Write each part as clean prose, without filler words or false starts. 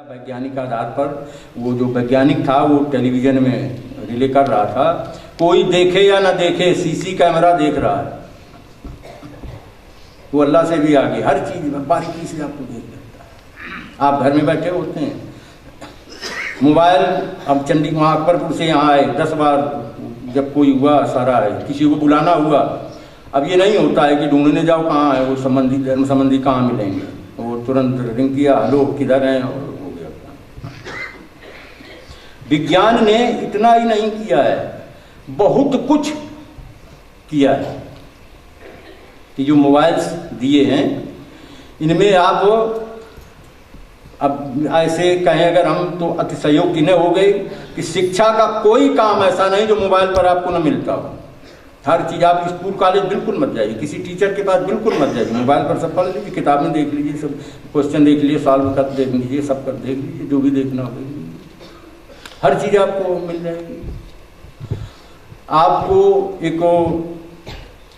वैज्ञानिक आधार पर वो जो वैज्ञानिक था वो टेलीविजन में रिले कर रहा था, कोई देखे या ना देखे सीसी कैमरा देख रहा है, वो अल्लाह से भी आगे हर चीज़ बारीकी से आपको देख लेता है। आप घर में बैठे होते हैं, मोबाइल, अब चंडी वहाँ अकबरपुर से यहाँ आए 10 बार जब कोई हुआ सारा है, किसी को बुलाना हुआ, अब ये नहीं होता है कि ढूंढने जाओ कहाँ है वो संबंधी, धर्म संबंधी कहाँ मिलेंगे, वो तुरंत रिंग किया, हेलो किधर हैं, और हो गया। विज्ञान ने इतना ही नहीं किया है, बहुत कुछ किया है कि जो मोबाइल्स दिए हैं इनमें आप अब ऐसे कहें अगर हम तो अतिशयोक्ति न हो गई कि शिक्षा का कोई काम ऐसा नहीं जो मोबाइल पर आपको न मिलता हो। हर चीज़ आप स्कूल कॉलेज बिल्कुल मत जाइए, किसी टीचर के पास बिल्कुल मत जाइए, मोबाइल पर सब पढ़ लीजिए, किताबें देख लीजिए, सब क्वेश्चन देख लीजिए, सॉल्व कर देख लीजिए, सब कर देख लीजिए, जो भी देखना हो हर चीज़ आपको मिल जाएगी। आपको एक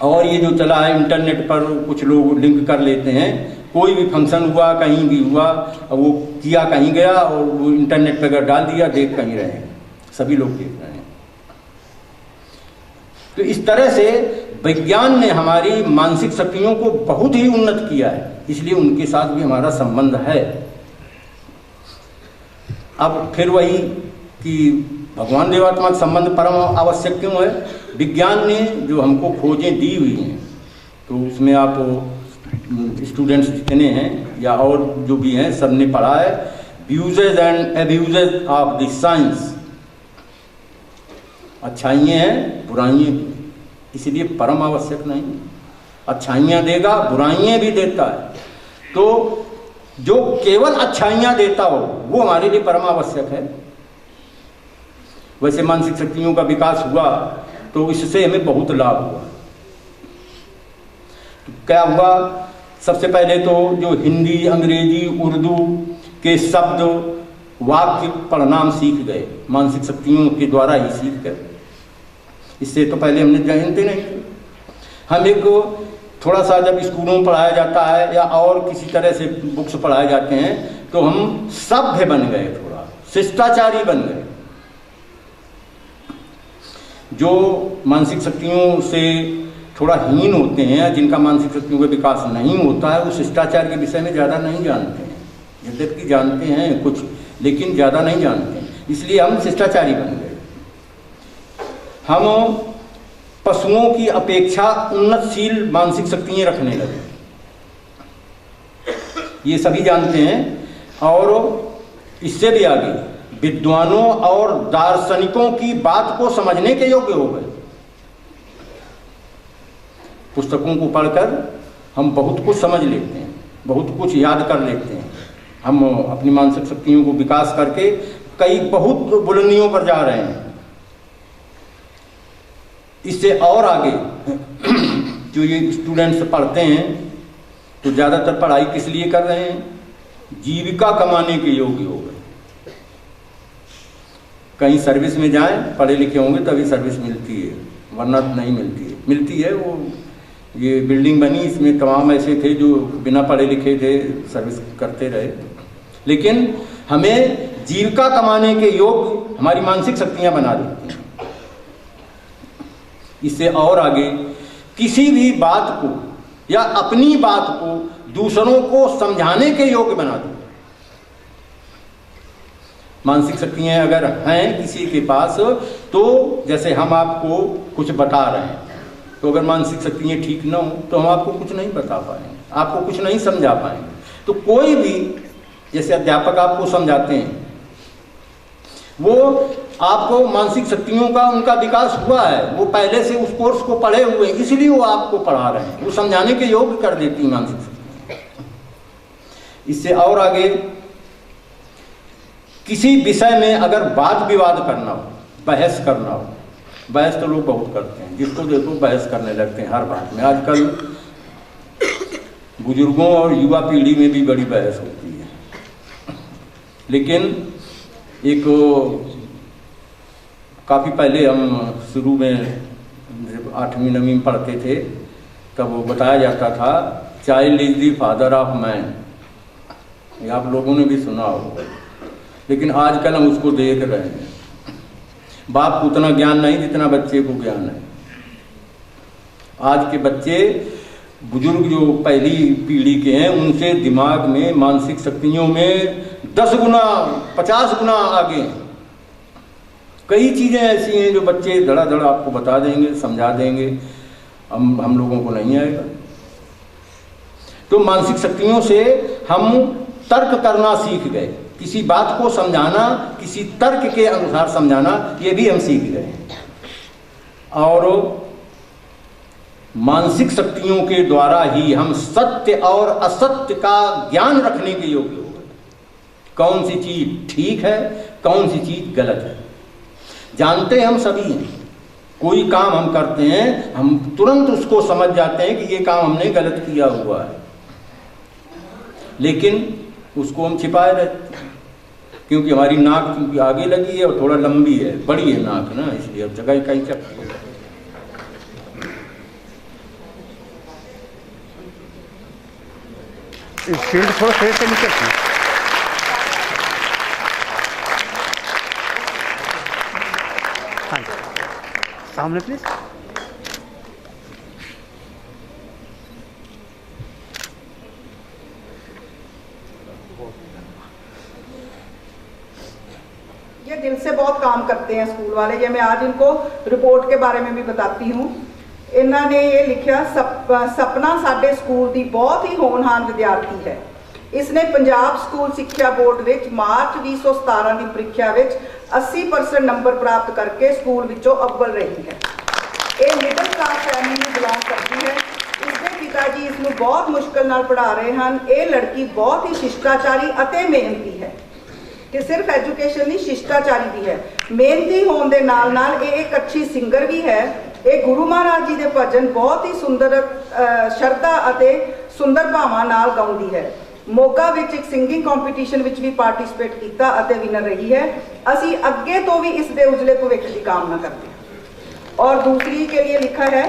और ये जो चला है इंटरनेट पर कुछ लोग लिंक कर लेते हैं, कोई भी फंक्शन हुआ कहीं भी हुआ, वो किया कहीं गया और वो इंटरनेट पर अगर डाल दिया देख कहीं रहे, सभी लोग देख रहे हैं। तो इस तरह से विज्ञान ने हमारी मानसिक शक्तियों को बहुत ही उन्नत किया है, इसलिए उनके साथ भी हमारा संबंध है। अब फिर वही कि भगवान देवात्मा का संबंध परम आवश्यक क्यों है? विज्ञान ने जो हमको खोजें दी हुई हैं, तो उसमें आप स्टूडेंट्स जितने हैं या और जो भी हैं सब ने पढ़ा है, uses and abuses of the science, अच्छाइयाँ हैं बुराइयाँ भी, इसलिए परम आवश्यक नहीं, अच्छाइयाँ देगा बुराइयाँ भी देता है, तो जो केवल अच्छाइयाँ देता हो वो हमारे लिए परम आवश्यक है। वैसे मानसिक शक्तियों का विकास हुआ तो इससे हमें बहुत लाभ हुआ। तो क्या हुआ? सबसे पहले तो जो हिंदी, अंग्रेजी, उर्दू के शब्द वाक्य पढ़ना हम सीख गए, मानसिक शक्तियों के द्वारा ही सीख गए। इससे तो पहले हमने जानते नहीं थे। हम एक थोड़ा सा जब स्कूलों में पढ़ाया जाता है या और किसी तरह से बुक्स पढ़ाए जाते हैं तो हम सभ्य बन गए, थोड़ा शिष्टाचारी बन गए। जो मानसिक शक्तियों से थोड़ा हीन होते हैं, जिनका मानसिक शक्तियों का विकास नहीं होता है, वो शिष्टाचार के विषय में ज़्यादा नहीं जानते हैं, यद्यपि जानते हैं कुछ लेकिन ज़्यादा नहीं जानते हैं, इसलिए हम शिष्टाचारी बन गए। हम पशुओं की अपेक्षा उन्नतशील मानसिक शक्तियाँ रखने लगे, ये सभी जानते हैं। और इससे भी आगे विद्वानों और दार्शनिकों की बात को समझने के योग्य हो गए। पुस्तकों को पढ़कर हम बहुत कुछ समझ लेते हैं, बहुत कुछ याद कर लेते हैं। हम अपनी मानसिक शक्तियों को विकास करके कई बहुत बुलंदियों पर जा रहे हैं। इससे और आगे जो ये स्टूडेंट्स पढ़ते हैं तो ज़्यादातर पढ़ाई किस लिए कर रहे हैं? जीविका कमाने के योग्य हो गए। कहीं सर्विस में जाएं, पढ़े लिखे होंगे तभी सर्विस मिलती है, वरना नहीं मिलती है। मिलती है वो, ये बिल्डिंग बनी, इसमें तमाम ऐसे थे जो बिना पढ़े लिखे थे, सर्विस करते रहे। लेकिन हमें जीविका कमाने के योग्य हमारी मानसिक शक्तियाँ बना देती हैं। इससे और आगे किसी भी बात को या अपनी बात को दूसरों को समझाने के योग्य बना देती। मानसिक शक्तियाँ अगर हैं किसी के पास, तो जैसे हम आपको कुछ बता रहे हैं, तो अगर मानसिक शक्तियाँ ठीक ना हो तो हम आपको कुछ नहीं बता पाएंगे, आपको कुछ नहीं समझा पाएंगे। तो कोई भी, जैसे अध्यापक आपको समझाते हैं, वो आपको मानसिक शक्तियों का उनका विकास हुआ है, वो पहले से उस कोर्स को पढ़े हुए हैं, इसलिए वो आपको पढ़ा रहे हैं, वो समझाने के योग्य कर देती मानसिक शक्तियाँ। इससे और आगे किसी विषय में अगर वाद विवाद करना हो, बहस करना हो, बहस तो लोग बहुत करते हैं, जिसको देखो बहस करने लगते हैं हर बात में। आजकल बुजुर्गों और युवा पीढ़ी में भी बड़ी बहस होती है। लेकिन एक काफ़ी पहले हम शुरू में 8वीं 9वीं में पढ़ते थे, तब वो बताया जाता था child is the father of man. ये आप लोगों ने भी सुना होगा। लेकिन आजकल हम उसको देख रहे हैं। बाप को उतना ज्ञान नहीं जितना बच्चे को ज्ञान है। आज के बच्चे, बुजुर्ग जो पहली पीढ़ी के हैं, उनसे दिमाग में, मानसिक शक्तियों में 10 गुना 50 गुना आगे हैं। कई चीज़ें ऐसी हैं जो बच्चे धड़ाधड़ आपको बता देंगे, समझा देंगे, हम लोगों को नहीं आएगा। तो मानसिक शक्तियों से हम तर्क करना सीख गए, किसी बात को समझाना किसी तर्क के अनुसार समझाना, ये भी हम सीख गए। और मानसिक शक्तियों के द्वारा ही हम सत्य और असत्य का ज्ञान रखने के योग्य हो गए। कौन सी चीज ठीक है, कौन सी चीज गलत है, जानते हम सभी हैं। कोई काम हम करते हैं, हम तुरंत उसको समझ जाते हैं कि ये काम हमने गलत किया हुआ है, लेकिन उसको हम छिपाए रहते हैं, क्योंकि हमारी नाक क्योंकि आगे लगी है और थोड़ा लंबी है, बड़ी है नाक ना, इसलिए अब जगह कहीं चकती है। शील्ड थोड़ा फेस से नीचे रखिए। हाँ जी, सामने प्लीज। ये दिल से बहुत काम करते हैं स्कूल वाले। ये मैं आज इनको रिपोर्ट के बारे में भी बताती हूँ। इन्होंने ये लिखा, सपना साडे स्कूल की बहुत ही होनहार विद्यार्थी है। इसने पंजाब स्कूल सिक्ख्या बोर्ड विच मार्च 2017 की परीक्षा विच 80% नंबर प्राप्त करके स्कूल विचों अव्वल रही है। ये मिडल क्लास फैमिली में बिलोंग करती है। इसके पिताजी इसनूं बहुत मुश्किल नाल पढ़ा रहे हैं। ये लड़की बहुत ही शिष्टाचारी अते मेहनती है, कि सिर्फ एजुकेशन नहीं, शिष्टाचारी भी है। मेहनती होने के नाल नाल ये एक अच्छी सिंगर भी है। ये गुरु महाराज जी के भजन बहुत ही सुंदर शरधा अते सुंदर भावां नाल गाउंदी है। मोगा विच एक सिंगिंग कॉम्पीटिशन विच भी पार्टिसिपेट किया अते विनर रही है। असी अगे तो भी इस दे उजले भविष्य की कामना करते हैं। और दूसरी के लिए लिखा है,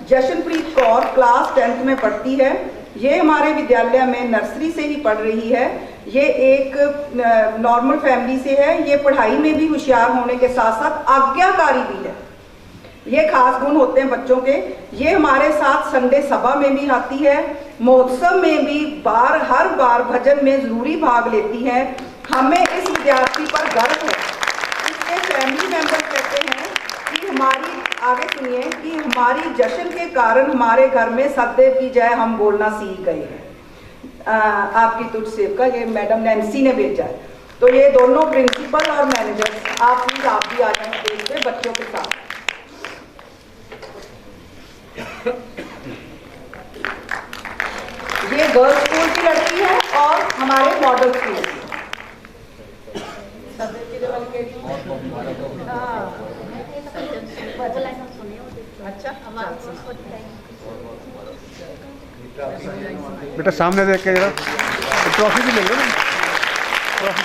जशनप्रीत कौर क्लास 10th में पढ़ती है। ये हमारे विद्यालय में नर्सरी से ही पढ़ रही है। ये एक नॉर्मल फैमिली से है। ये पढ़ाई में भी होशियार होने के साथ साथ आज्ञाकारी भी है। ये खास गुण होते हैं बच्चों के। ये हमारे साथ संडे सभा में भी आती है, महोत्सव में भी हर बार भजन में जरूरी भाग लेती है। हमें इस विद्यार्थी पर गर्व है। इसके फैमिली मेंबर कहते हैं कि हमारी, आगे सुनिए, कि हमारी जश्न के कारण हमारे घर में सतदेव की जय हम बोलना सीख गए हैं। आपकी तुझ सेवका, ये मैडम नैन्सी ने भेजा है। तो ये दोनों प्रिंसिपल और मैनेजर, आप प्लीज आप भी आ जाए स्टेज पे बच्चों के साथ। ये गर्ल्स स्कूल की लड़की है और हमारे मॉडल स्कूल की। बेटा सामने देख के जरा ट्रॉफी भी ले लो ना। ट्रॉफी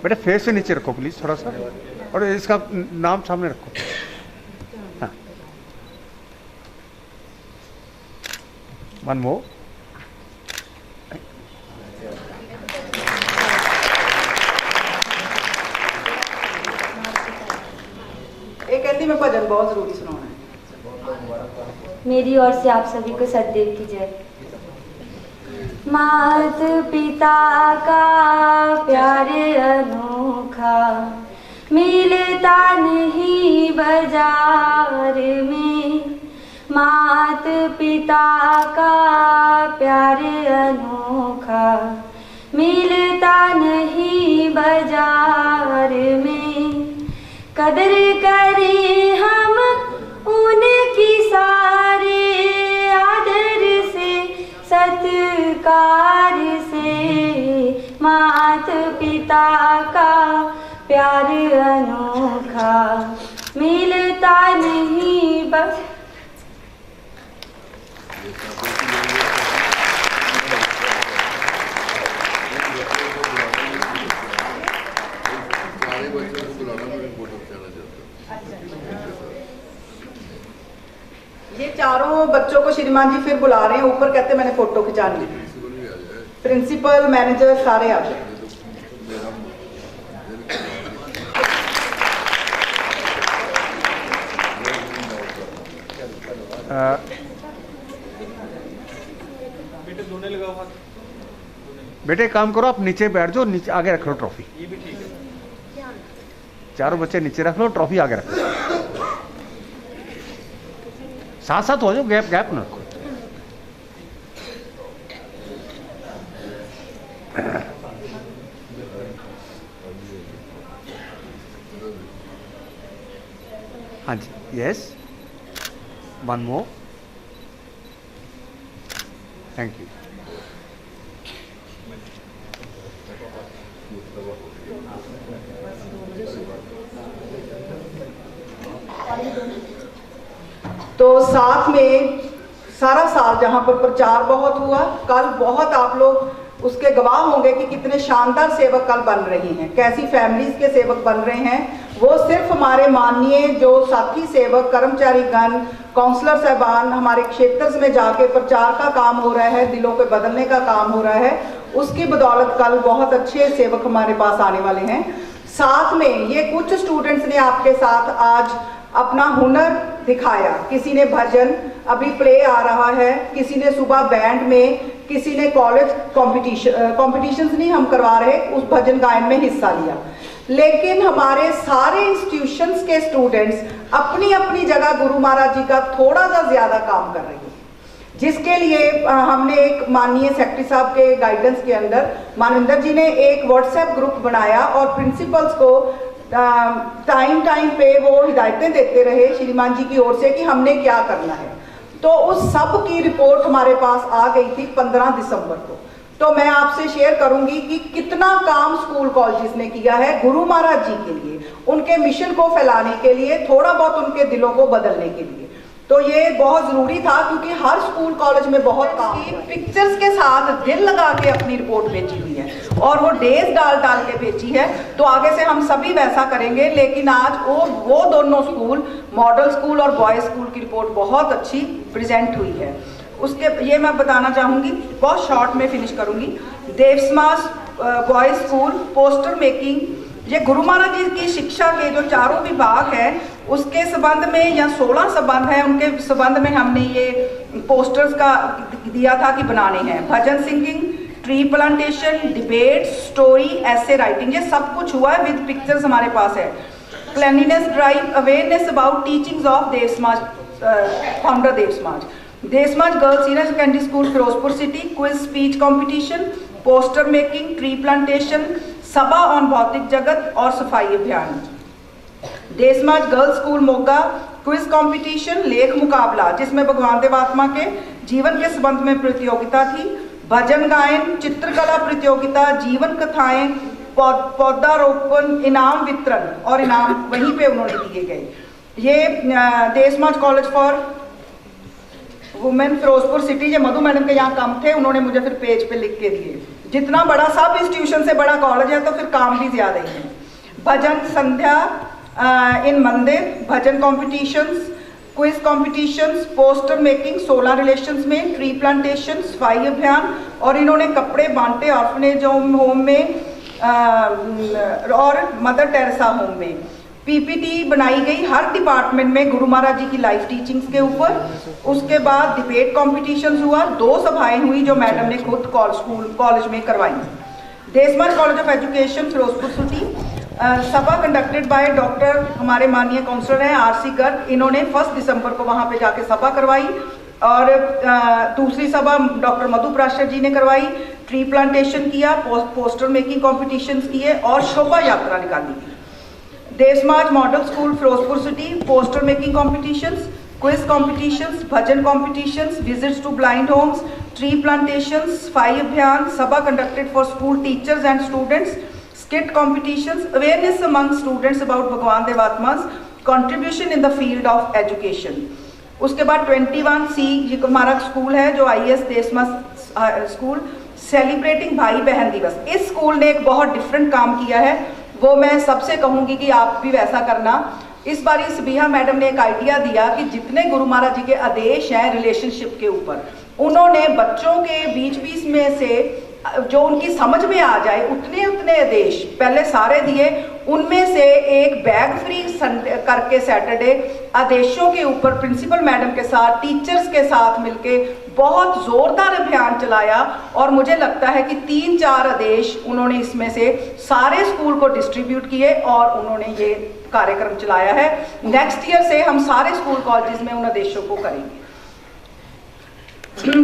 बेटा फेस से नीचे रखो प्लीज थोड़ा सा, और इसका नाम सामने रखो। हाँ, वन मोर। एक कहती मैं भजन बहुत जरूरी सुनाना है। मेरी ओर से आप सभी को सतदेव की जय। मात पिता का प्यार अनोखा मिलता नहीं बाजार में। मात पिता का प्यार अनोखा मिलता नहीं बाजार में। कदर करें हम उनकी सारे आदर से सत्कार से। मात पिता का प्यार अनोखा मिलता नहीं बस। ये चारों बच्चों को श्रीमान जी फिर बुला रहे हैं ऊपर, कहते मैंने फोटो खिंचानी। प्रिंसिपल, मैनेजर सारे आ जाए। बेटे एक काम करो, आप नीचे बैठ जाओ, नीचे आगे रख लो ट्रॉफी। ये भी ठीक है, चारों बच्चे नीचे रख लो, ट्रॉफी आगे रख लो, साथ साथ हो जाओ, गैप गैप ना रखो। हाँ जी, yes, one more, thank you. तो साथ में सारा साल जहां पर प्रचार बहुत हुआ, कल बहुत आप लोग उसके गवाह होंगे कि कितने शानदार सेवक कल बन रहे हैं, कैसी फैमिलीज के सेवक बन रहे हैं। वो सिर्फ हमारे माननीय जो साथी सेवक, कर्मचारी गण, काउंसलर साहबान हमारे क्षेत्र में जाके प्रचार का काम हो रहा है, दिलों को बदलने का काम हो रहा है, उसकी बदौलत कल बहुत अच्छे सेवक हमारे पास आने वाले हैं। साथ में ये कुछ स्टूडेंट्स ने आपके साथ आज अपना हुनर दिखाया, किसी ने भजन, अभी प्ले आ रहा है, किसी ने सुबह बैंड में, किसी ने कॉलेज कॉम्पिटिशन्स नहीं हम करवा रहे, उस भजन गायन में हिस्सा लिया। लेकिन हमारे सारे इंस्टीट्यूशंस के स्टूडेंट्स अपनी अपनी जगह गुरु महाराज जी का थोड़ा सा ज्यादा काम कर रहे हैं, जिसके लिए हमने एक माननीय सेक्रेटरी साहब के गाइडेंस के अंदर मानविंदर जी ने एक व्हाट्सएप ग्रुप बनाया और प्रिंसिपल्स को टाइम पे वो हिदायतें देते रहे श्रीमान जी की ओर से कि हमने क्या करना है। तो उस सब की रिपोर्ट हमारे पास आ गई थी 15 दिसंबर को। तो मैं आपसे शेयर करूंगी कि कितना काम स्कूल कॉलेजेस ने किया है गुरु महाराज जी के लिए, उनके मिशन को फैलाने के लिए, थोड़ा बहुत उनके दिलों को बदलने के लिए। तो ये बहुत जरूरी था क्योंकि हर स्कूल कॉलेज में बहुत काम की पिक्चर्स के साथ दिल लगा के अपनी रिपोर्ट भेजी हुई है और वो डेज डाल के भेजी है। तो आगे से हम सभी वैसा करेंगे। लेकिन आज वो दोनों स्कूल, मॉडल स्कूल और बॉयज स्कूल की रिपोर्ट बहुत अच्छी प्रेजेंट हुई है। उसके ये मैं बताना चाहूँगी, बहुत शॉर्ट में फिनिश करूँगी। देव समाज बॉयज स्कूल पोस्टर मेकिंग, ये गुरु महाराज जी की शिक्षा के जो चारों विभाग हैं उसके संबंध में या 16 संबंध हैं, उनके संबंध में हमने ये पोस्टर्स का दिया था कि बनाने हैं। Bhajan singing, tree plantation, debate, story, essay writing, ये सब कुछ हुआ है विद पिक्चर्स हमारे पास है। Cleanliness drive, awareness about teachings of Dev Samaj, founder Dev Samaj girls senior secondary school Firozpur city, quiz speech competition, poster making, tree plantation, sabha on भौतिक जगत और सफाई अभियान। Dev Samaj girls school Moga, quiz competition, लेख मुकाबला जिसमें भगवान देवात्मा के जीवन के संबंध में प्रतियोगिता थी, भजन गायन, चित्रकला प्रतियोगिता, जीवन कथाएं, पौधारोपण, इनाम वितरण और इनाम वहीं पे उन्होंने दिए गए। ये Dev Samaj college for women Firozpur city, ये मधु मैडम के यहाँ काम थे, उन्होंने मुझे फिर पेज पे लिख के दिए। जितना बड़ा सब इंस्टीट्यूशन से बड़ा कॉलेज है तो फिर काम भी ज्यादा ही है। भजन sandhya in mandir, bhajan competitions, quiz competitions, poster making, 16 relations में, ट्री प्लांटेशन, सफाई अभियान और इन्होंने कपड़े बांटे ऑर्फनेज होम में और मदर टेरेसा होम में। पीपीटी बनाई गई हर डिपार्टमेंट में गुरु महाराज जी की लाइफ टीचिंग्स के ऊपर। उसके बाद डिबेट कॉम्पिटिशन हुआ, 2 सभाएं हुई जो मैडम ने खुद स्कूल कॉलेज में करवाई। Dev Samaj college of education Firozpur city, सभा कंडक्टेड बाय डॉक्टर, हमारे माननीय काउंसलर हैं आरसी गर्ग, इन्होंने 1 दिसंबर को वहां पे जाके सभा करवाई। और दूसरी सभा डॉक्टर मधु प्राशर जी ने करवाई, ट्री प्लांटेशन किया, पोस्टर मेकिंग कॉम्पिटिशन्स किए और शोभा यात्रा निकाली गई। Dev Samaj model school Firozpur city, poster making competitions, quiz competitions, bhajan competitions, visits to blind homes, tree plantations, सफाई अभियान, सभा conducted for school teachers and students, skit competitions, awareness among students about भगवान देवात्मा's contribution in the field of education। उसके बाद 21C ये हमारा school है जो IS Dev Samaj school, celebrating भाई बहन दिवस। इस स्कूल ने एक बहुत डिफरेंट काम किया है, वो मैं सबसे कहूँगी कि आप भी वैसा करना। इस बार सबिहा मैडम ने एक आइडिया दिया कि जितने गुरु महाराज जी के आदेश हैं रिलेशनशिप के ऊपर, उन्होंने बच्चों के बीच में से जो उनकी समझ में आ जाए उतने उतने आदेश पहले सारे दिए। उनमें से एक बैग फ्री संडे करके सैटरडे आदेशों के ऊपर प्रिंसिपल मैडम के साथ, टीचर्स के साथ मिलके बहुत ज़ोरदार अभियान चलाया और मुझे लगता है कि 3-4 आदेश उन्होंने इसमें से सारे स्कूल को डिस्ट्रीब्यूट किए और उन्होंने ये कार्यक्रम चलाया है। नेक्स्ट ईयर से हम सारे स्कूल कॉलेजेस में उन आदेशों को करेंगे।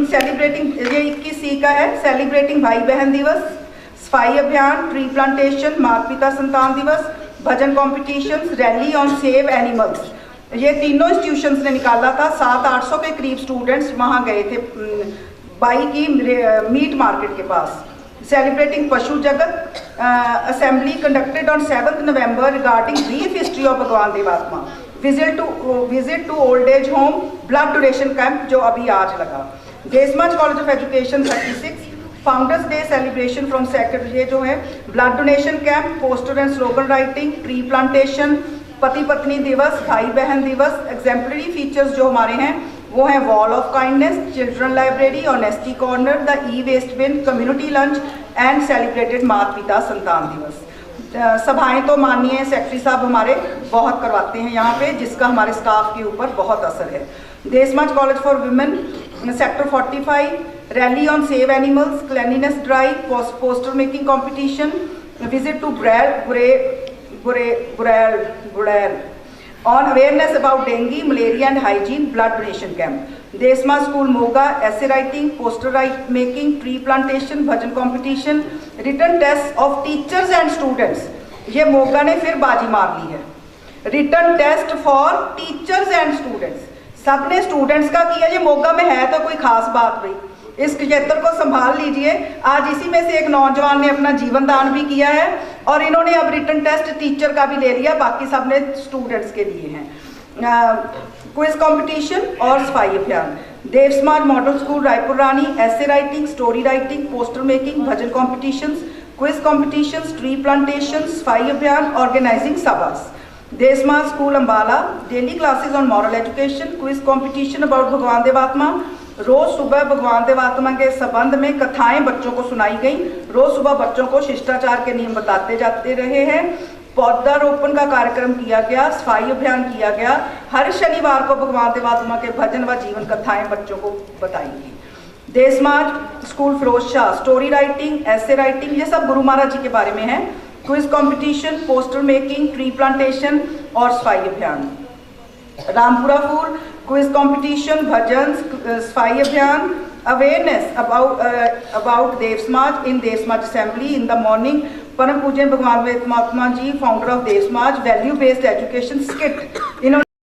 सेलिब्रेटिंग, ये 21C का है, सेलिब्रेटिंग भाई बहन दिवस, सफाई अभियान, ट्री प्लांटेशन, माता पिता संतान दिवस, bhajan competitions, rally on save animals. ये तीनों इंस्टीट्यूशंस ने निकाला था। 700-800 के करीब स्टूडेंट्स वहाँ गए थे बाई की मीट मार्केट के पास। सेलिब्रेटिंग पशु जगत, assembly conducted on 7 November regarding brief history of Bhagwan Devatma, visit to old age home, blood donation camp जो अभी आज लगा। Devsamaj college of education 36, founder's day celebration from secretary, ये जो है blood donation camp, poster and slogan writing, tree plantation, पति पत्नी दिवस, भाई बहन दिवस। एग्जाम्पलरी फीचर्स जो हमारे हैं वो हैं wall of kindness, children library, honesty corner, the e waste bin, community lunch and celebrated माता पिता संतान दिवस। सभाएं तो माननीय सेक्रेटरी साहब हमारे बहुत करवाते हैं यहाँ पे, जिसका हमारे स्टाफ के ऊपर बहुत असर है। Devsamaj college for women sector 45, rally on save animals, cleanliness drive, poster making competition, visit to Burel on awareness about dengue, malaria and hygiene, blood donation camp. Desma School Moga, essay writing, poster making, tree plantation, bhajan competition, written tests of teachers and students. ये मोगा ने फिर बाजी मार ली है। Return test for teachers and students, सबने students का किया। ये मोगा में है तो कोई खास बात भाई, इस क्षेत्र को संभाल लीजिए। आज इसी में से एक नौजवान ने अपना जीवन दान भी किया है और इन्होंने अब रिटर्न टेस्ट टीचर का भी ले लिया, बाकी सब ने स्टूडेंट्स के लिए हैं। क्विज कंपटीशन और सफाई अभियान। Dev Samaj model school Raipur Rani, essay writing, story writing, poster making, bhajan competitions, quiz competitions, tree plantation, सफाई अभियान, organizing sabhas. Dev Samaj school Ambala, daily classes on moral education, quiz competition about Bhagwan Devatma. रोज सुबह भगवान देवात्मा के संबंध में कथाएं बच्चों को सुनाई गई। रोज सुबह बच्चों को शिष्टाचार के नियम बताते जाते रहे हैं। पौधारोपण का कार्यक्रम किया गया, सफाई अभियान किया गया। हर शनिवार को भगवान देवात्मा के भजन व जीवन कथाएं बच्चों को बताएंगी। Devsamaj school Firoz Shah, story writing, essay writing, ये सब गुरु महाराज जी के बारे में है। Quiz competition, poster making, tree plantation और सफाई अभियान। रामपुरा फूल, क्विज कंपटीशन, भजन, सफाई अभियान, अवेयरनेस अबाउट देव समाज इन देव समाज असेंबली इन द मॉर्निंग। परम पूजन भगवान वेद महात्मा जी, फाउंडर ऑफ देव समाज, वैल्यू बेस्ड एजुकेशन स्किट। इन्होंने